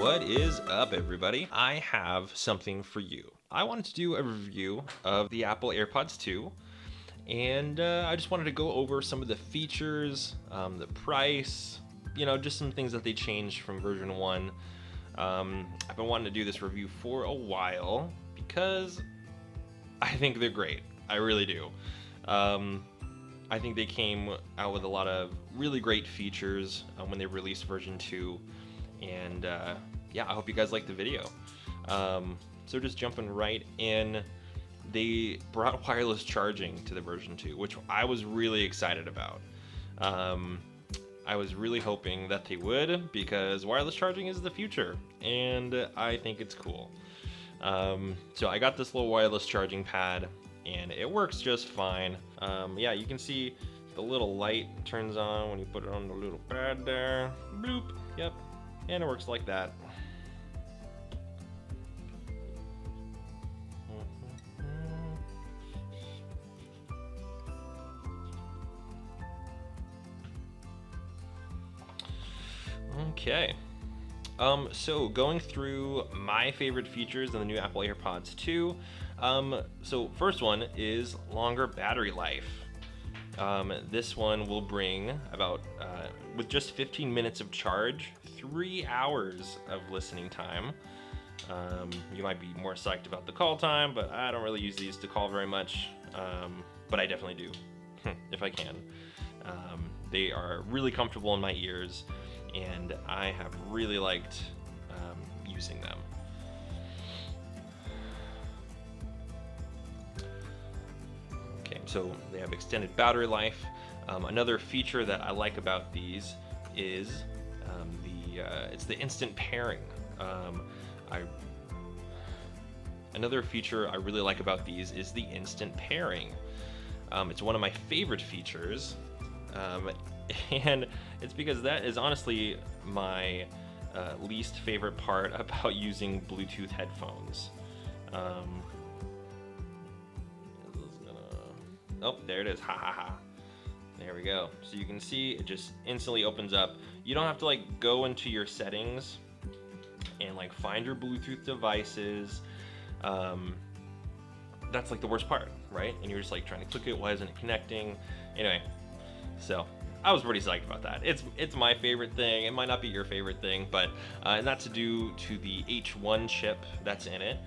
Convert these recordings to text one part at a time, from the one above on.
What is up, everybody? I have something for you. I wanted to do a review of the Apple AirPods 2, and I just wanted to go over some of the features, the price, just some things that they changed from version 1. I've been wanting to do this review for a while because I think they're great. I really do. I think they came out with a lot of really great features when they released version 2. And yeah, I hope you guys like the video. So just jumping right in, they brought wireless charging to the version 2, which I was really excited about. I was really hoping that they would, because wireless charging is the future, and I think it's cool. So I got this little wireless charging pad, and it works just fine. Yeah, you can see the little light turns on when you put it on the little pad there. Bloop. Yep. And it works like that. Okay. So going through my favorite features in the new Apple AirPods 2. So first one is longer battery life. This one will bring about, with just 15 minutes of charge, 3 hours of listening time. You might be more psyched about the call time, but I don't really use these to call very much. But I definitely do, if I can. They are really comfortable in my ears, and I have really liked using them. Okay, so they have extended battery life. Another feature that I like about these is it's the instant pairing. Another feature I really like about these is the instant pairing. It's one of my favorite features, and it's because that is honestly my least favorite part about using Bluetooth headphones. Oh, there it is. Ha ha ha. There we go. So you can see it just instantly opens up. You don't have to go into your settings and find your Bluetooth devices. That's the worst part, right? And you're just trying to click it. Why isn't it connecting? Anyway, so I was pretty psyched about that. It's my favorite thing. It might not be your favorite thing, but and that's due to the H1 chip that's in it.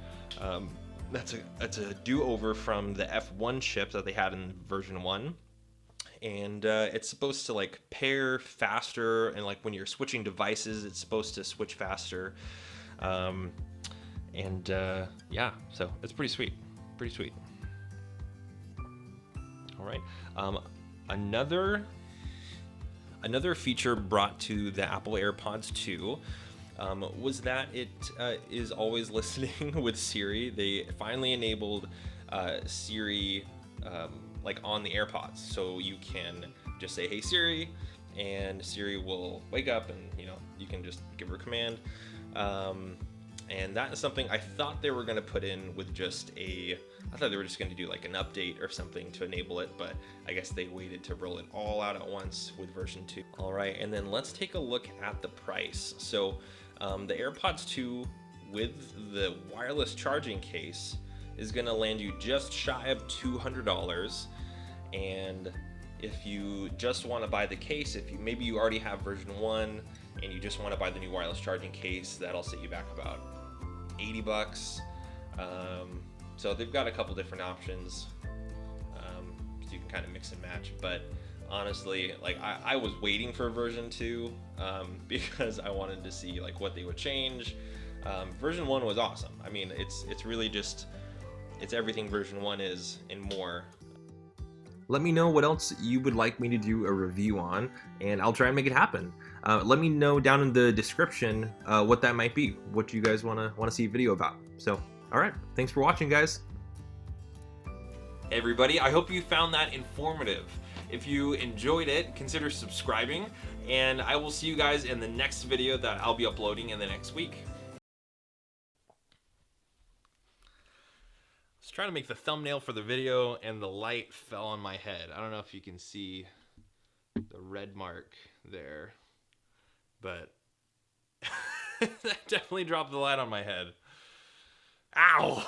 That's a do-over from the F1 chip that they had in version 1. And it's supposed to pair faster, and when you're switching devices, it's supposed to switch faster. Yeah, so it's pretty sweet. Pretty sweet. All right. Another feature brought to the Apple AirPods 2 was that it is always listening with Siri. They finally enabled Siri on the AirPods, so you can just say, "Hey Siri," and Siri will wake up, and you can just give her a command. And that is something I thought they were going to put in with I thought they were just going to do an update or something to enable it, but I guess they waited to roll it all out at once with version 2. All right, and then let's take a look at the price. So the AirPods 2 with the wireless charging case is going to land you just shy of $200. And if you just want to buy the case, maybe you already have version 1 and you just want to buy the new wireless charging case, that'll set you back about $80. So they've got a couple different options, so you can kind of mix and match. But honestly, I was waiting for version 2 because I wanted to see what they would change. Version 1 was awesome. I mean, it's really just it's everything version 1 is and more. Let me know what else you would like me to do a review on, and I'll try and make it happen. Let me know down in the description what that might be, what you guys want to see a video about. So, all right, thanks for watching, guys. Everybody, I hope you found that informative. If you enjoyed it, consider subscribing, and I will see you guys in the next video that I'll be uploading in the next week. I was trying to make the thumbnail for the video, and the light fell on my head. I don't know if you can see the red mark there, but That definitely dropped the light on my head. Ow!